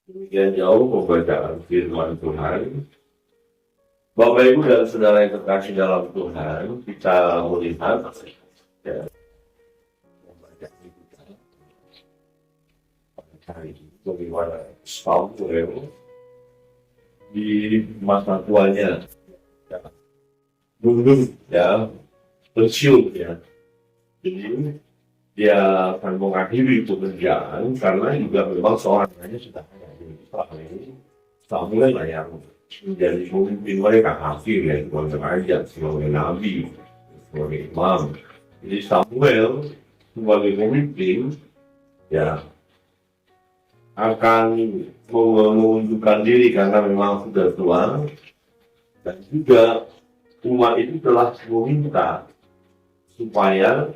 Demikian jauh pembacaan firman Tuhan. Bapak Ibu dan saudara yang terkasih dalam Tuhan, kita melihat ya, membaca kita pada hari ini bagaimana Samuel di masa tuanya ya, mundur ya, pensiun ya. Jadi dia akan mengakhiri pekerjaan karena juga memang seorang hanya sudah ada di Israel ini. Samuel lah yang menjadi pemimpin mereka hakim ya, sebagai raja, sebagai nabi, sebagai imam. Jadi Samuel sebagai pemimpin ya akan menunjukkan diri karena memang sudah tua, dan juga umat itu telah meminta supaya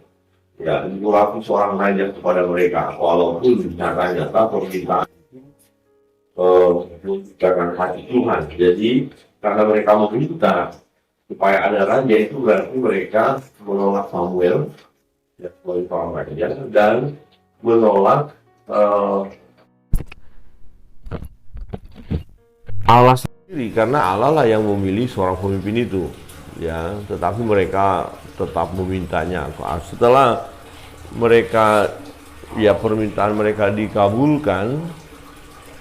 ya menyurapi seorang raja kepada mereka, walaupun nyata-nyata permintaan itu menunjukkan hati Tuhan. Jadi karena mereka meminta supaya ada raja, itu berarti mereka menolak Samuel ya, sebagai seorang raja, dan menolak Allah sendiri, karena Allah lah yang memilih seorang pemimpin itu ya, tetapi mereka tetap memintanya. Setelah mereka ya permintaan mereka dikabulkan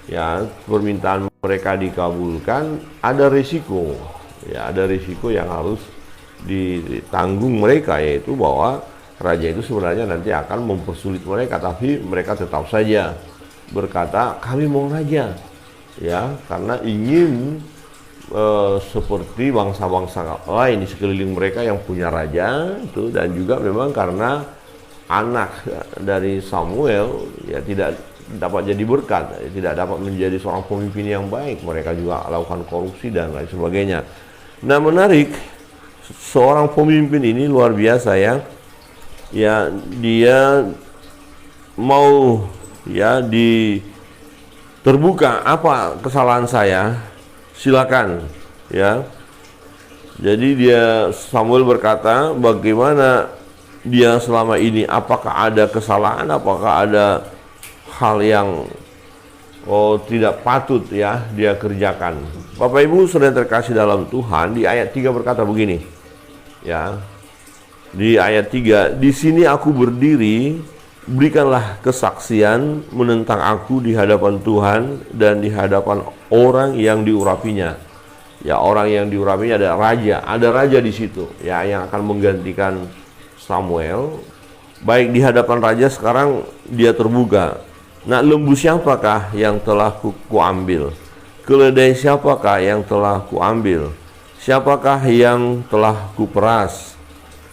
ya, permintaan mereka dikabulkan, ada risiko ya, ada risiko yang harus ditanggung mereka, yaitu bahwa raja itu sebenarnya nanti akan mempersulit mereka, tapi mereka tetap saja berkata kami mau raja ya, karena ingin seperti bangsa-bangsa lain di sekeliling mereka yang punya raja itu, dan juga memang karena anak dari Samuel ya tidak dapat jadi berkat, tidak dapat menjadi seorang pemimpin yang baik, mereka juga lakukan korupsi dan lain sebagainya. Nah, menarik, seorang pemimpin ini luar biasa ya, ya dia mau ya terbuka apa kesalahan saya, silakan ya. Jadi Samuel berkata bagaimana dia selama ini, apakah ada kesalahan, apakah ada hal yang tidak patut ya dia kerjakan. Bapak Ibu saudara terkasih dalam Tuhan, di ayat 3 berkata begini ya. Di ayat 3, di sini aku berdiri, berikanlah kesaksian menentang aku di hadapan Tuhan dan di hadapan orang yang diurapinya. Ya, orang yang diurapinya ada raja di situ ya, yang akan menggantikan Samuel. Baik di hadapan raja, sekarang dia terbuka. Nah, lembu siapakah yang telah kuambil? Keledai siapakah yang telah kuambil? Siapakah yang telah kuperas?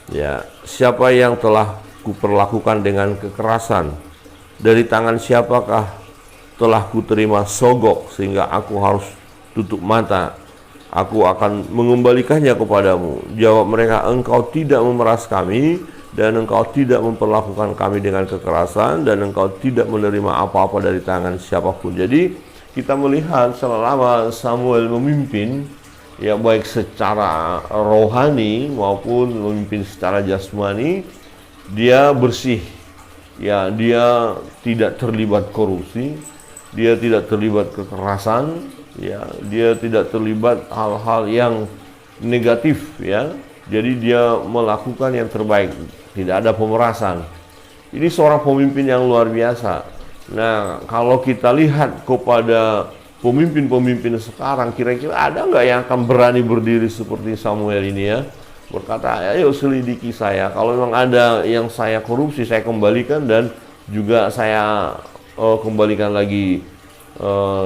Ya, siapa yang telah kuperlakukan dengan kekerasan? Dari tangan siapakah telah kuterima sogok sehingga aku harus tutup mata? Aku akan mengembalikannya kepadamu. Jawab mereka, engkau tidak memeras kami, dan engkau tidak memperlakukan kami dengan kekerasan, dan engkau tidak menerima apa-apa dari tangan siapapun. Jadi kita melihat selama Samuel memimpin ya, baik secara rohani maupun memimpin secara jasmani, dia bersih ya, dia tidak terlibat korupsi, dia tidak terlibat kekerasan ya, dia tidak terlibat hal-hal yang negatif ya. Jadi dia melakukan yang terbaik, tidak ada pemerasan. Ini seorang pemimpin yang luar biasa. Nah, kalau kita lihat kepada pemimpin-pemimpin sekarang, kira-kira ada nggak yang akan berani berdiri seperti Samuel ini ya, berkata ayo selidiki saya, kalau memang ada yang saya korupsi saya kembalikan, dan juga saya kembalikan lagi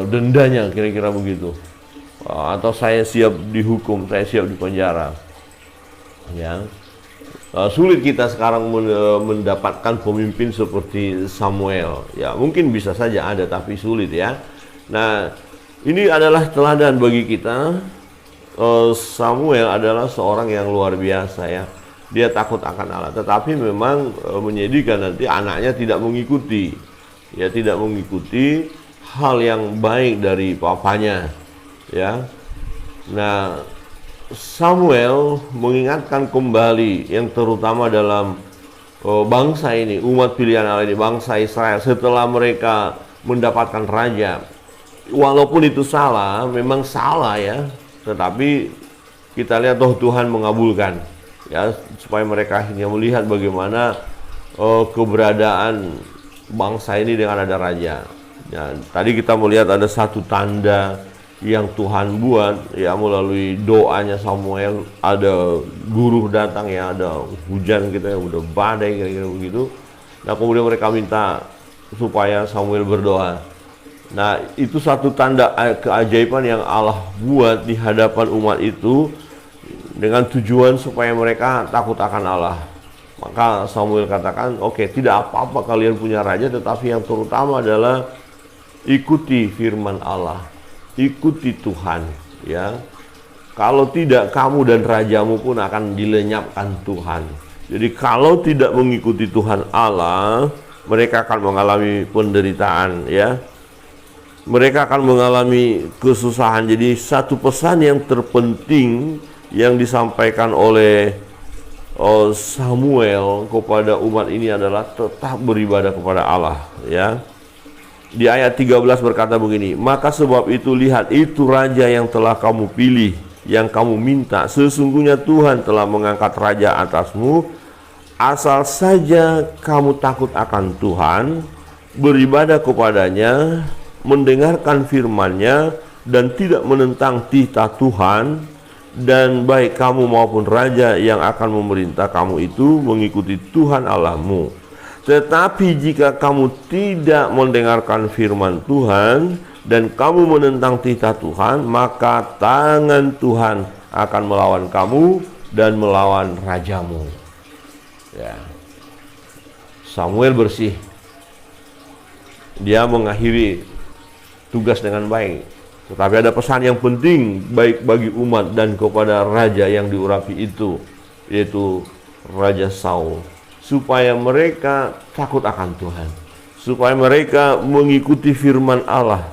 dendanya, kira-kira begitu. Atau saya siap dihukum, saya siap dipenjara ya. Sulit kita sekarang mendapatkan pemimpin seperti Samuel ya, mungkin bisa saja ada tapi sulit ya. Nah, ini adalah teladan bagi kita. Samuel adalah seorang yang luar biasa ya, dia takut akan Allah, tetapi memang menyedihkan nanti anaknya tidak mengikuti ya, tidak mengikuti hal yang baik dari papanya ya. Nah, Samuel mengingatkan kembali yang terutama dalam bangsa ini, umat pilihan Allah ini, bangsa Israel, setelah mereka mendapatkan raja walaupun itu salah, memang salah ya, tetapi kita lihat Tuhan mengabulkan ya, supaya mereka akhirnya melihat bagaimana keberadaan bangsa ini dengan ada raja. Ya, tadi kita melihat ada satu tanda yang Tuhan buat ya, melalui doanya Samuel, ada guru datang ya, ada hujan gitu ya, udah badai kira-kira begitu. Nah kemudian mereka minta supaya Samuel berdoa. Nah itu satu tanda keajaiban yang Allah buat di hadapan umat itu, dengan tujuan supaya mereka takut akan Allah. Maka Samuel katakan, oke, tidak apa-apa kalian punya raja, tetapi yang terutama adalah ikuti firman Allah, ikuti Tuhan ya. Kalau tidak, kamu dan rajamu pun akan dilenyapkan Tuhan. Jadi kalau tidak mengikuti Tuhan Allah, mereka akan mengalami penderitaan ya. Mereka akan mengalami kesusahan. Jadi satu pesan yang terpenting yang disampaikan oleh Samuel kepada umat ini adalah tetap beribadah kepada Allah ya. Di ayat 13 berkata begini, maka sebab itu lihat, itu raja yang telah kamu pilih, yang kamu minta, sesungguhnya Tuhan telah mengangkat raja atasmu, asal saja kamu takut akan Tuhan, beribadah kepadanya, mendengarkan firman-Nya, dan tidak menentang titah Tuhan. Dan baik kamu maupun raja yang akan memerintah kamu itu mengikuti Tuhan Allahmu. Tetapi jika kamu tidak mendengarkan firman Tuhan dan kamu menentang titah Tuhan, maka tangan Tuhan akan melawan kamu dan melawan rajamu ya. Samuel bersih, dia mengakhiri tugas dengan baik. Tetapi ada pesan yang penting baik bagi umat dan kepada raja yang diurapi itu, yaitu Raja Saul, supaya mereka takut akan Tuhan, supaya mereka mengikuti firman Allah,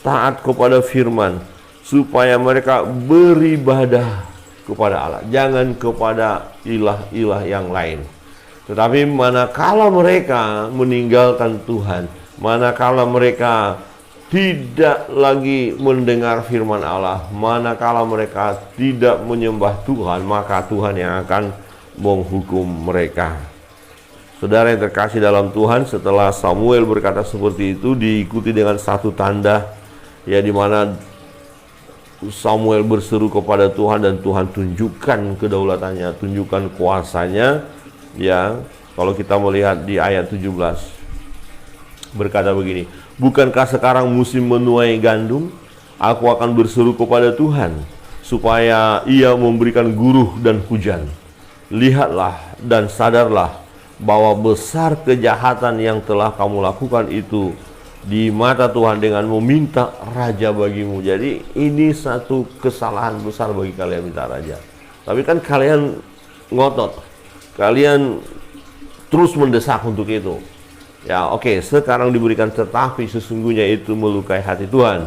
taat kepada firman, supaya mereka beribadah kepada Allah, jangan kepada ilah-ilah yang lain. Tetapi manakala mereka meninggalkan Tuhan, manakala mereka tidak lagi mendengar firman Allah, manakala mereka tidak menyembah Tuhan, maka Tuhan yang akan menghukum mereka. Saudara yang terkasih dalam Tuhan, setelah Samuel berkata seperti itu, diikuti dengan satu tanda ya, di mana Samuel berseru kepada Tuhan dan Tuhan tunjukkan kedaulatannya, tunjukkan kuasanya ya. Kalau kita melihat di ayat 17 berkata begini, bukankah sekarang musim menuai gandum? Aku akan berseru kepada Tuhan supaya Ia memberikan guruh dan hujan. Lihatlah dan sadarlah bahwa besar kejahatan yang telah kamu lakukan itu di mata Tuhan dengan meminta raja bagimu. Jadi ini satu kesalahan besar bagi kalian minta raja. Tapi kan kalian ngotot, kalian terus mendesak untuk itu. Ya oke, sekarang diberikan, tetapi sesungguhnya itu melukai hati Tuhan.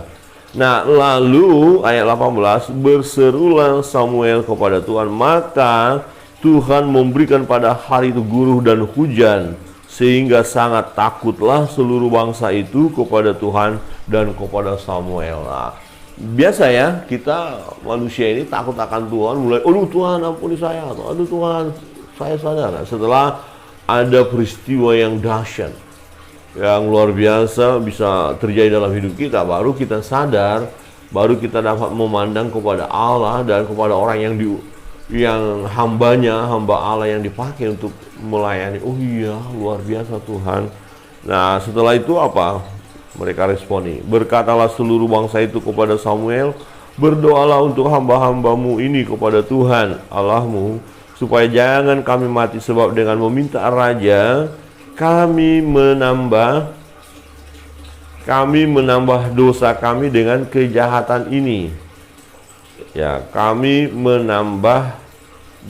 Nah lalu ayat 18, berserulah Samuel kepada Tuhan, maka Tuhan memberikan pada hari itu guruh dan hujan, sehingga sangat takutlah seluruh bangsa itu kepada Tuhan dan kepada Samuel. Nah, biasa ya, kita manusia ini takut akan Tuhan, mulai, aduh Tuhan ampuni saya, atau aduh Tuhan saya sadar. Nah, setelah ada peristiwa yang dahsyat, yang luar biasa bisa terjadi dalam hidup kita, baru kita sadar, baru kita dapat memandang kepada Allah dan kepada orang yang hambanya, hamba Allah yang dipakai untuk melayani. Oh iya, luar biasa Tuhan. Nah setelah itu apa? Mereka responi, berkatalah seluruh bangsa itu kepada Samuel, berdoalah untuk hamba-hambamu ini kepada Tuhan Allahmu, supaya jangan kami mati, sebab dengan meminta raja kami menambah dosa kami dengan kejahatan ini. Ya, kami menambah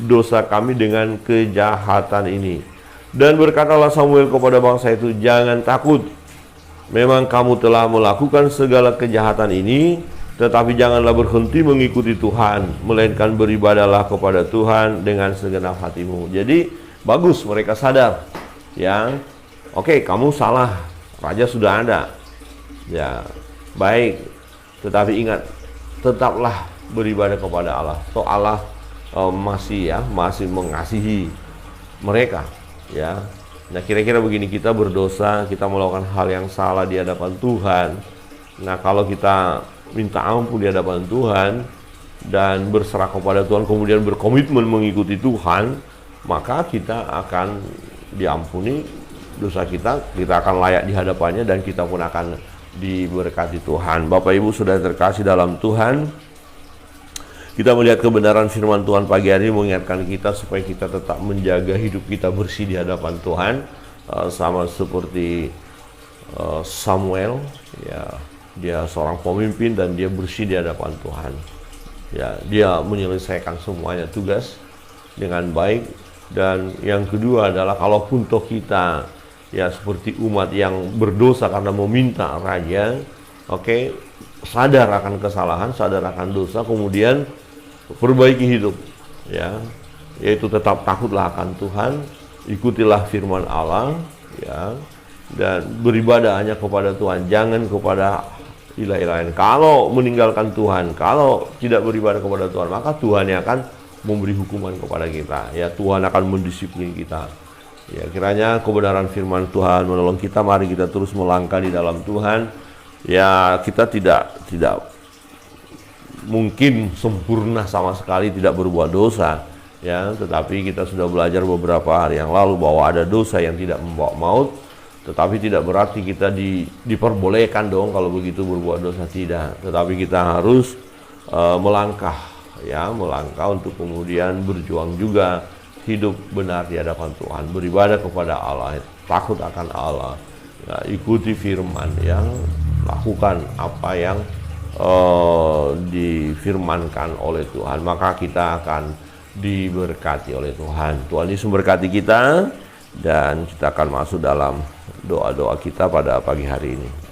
dosa kami dengan kejahatan ini. Dan berkatalah Samuel kepada bangsa itu, jangan takut. Memang kamu telah melakukan segala kejahatan ini, tetapi janganlah berhenti mengikuti Tuhan, melainkan beribadahlah kepada Tuhan dengan segenap hatimu. Jadi bagus mereka sadar. Ya, oke, kamu salah, raja sudah ada. Ya, baik, Tetapi ingat, tetaplah beribadah kepada Allah. Toh Allah masih mengasihi mereka, ya. Nah, kira-kira begini, kita berdosa, kita melakukan hal yang salah di hadapan Tuhan. Nah, kalau kita minta ampun di hadapan Tuhan dan berserah kepada Tuhan, kemudian berkomitmen mengikuti Tuhan, maka kita akan diampuni dosa kita akan layak di hadapannya, dan kita pun akan diberkati Tuhan. Bapak Ibu sudah terkasih dalam Tuhan, kita melihat kebenaran firman Tuhan pagi hari ini mengingatkan kita supaya kita tetap menjaga hidup kita bersih di hadapan Tuhan, sama seperti Samuel, ya, dia seorang pemimpin dan dia bersih di hadapan Tuhan. Ya, dia menyelesaikan semuanya tugas dengan baik. Dan yang kedua adalah, kalaupun toh kita ya seperti umat yang berdosa karena meminta raja, sadar akan kesalahan, sadar akan dosa, kemudian perbaiki hidup, ya, yaitu tetap takutlah akan Tuhan, ikutilah firman Allah, ya, dan beribadah hanya kepada Tuhan, jangan kepada ilah-ilah lain. Kalau meninggalkan Tuhan, kalau tidak beribadah kepada Tuhan, maka Tuhan yang akan memberi hukuman kepada kita, ya, Tuhan akan mendisiplin kita. Ya, kiranya kebenaran firman Tuhan menolong kita. Mari kita terus melangkah di dalam Tuhan. Ya, kita tidak mungkin sempurna sama sekali, tidak berbuat dosa, ya, tetapi kita sudah belajar beberapa hari yang lalu bahwa ada dosa yang tidak membawa maut, tetapi tidak berarti kita diperbolehkan dong kalau begitu berbuat dosa, tidak. Tetapi kita harus melangkah untuk kemudian berjuang juga hidup benar di hadapan Tuhan, beribadah kepada Allah, takut akan Allah, ya, ikuti firman, ya, lakukan apa yang difirmankan oleh Tuhan, maka kita akan diberkati oleh Tuhan. Tuhan Yesus memberkati kita, dan kita akan masuk dalam doa-doa kita pada pagi hari ini.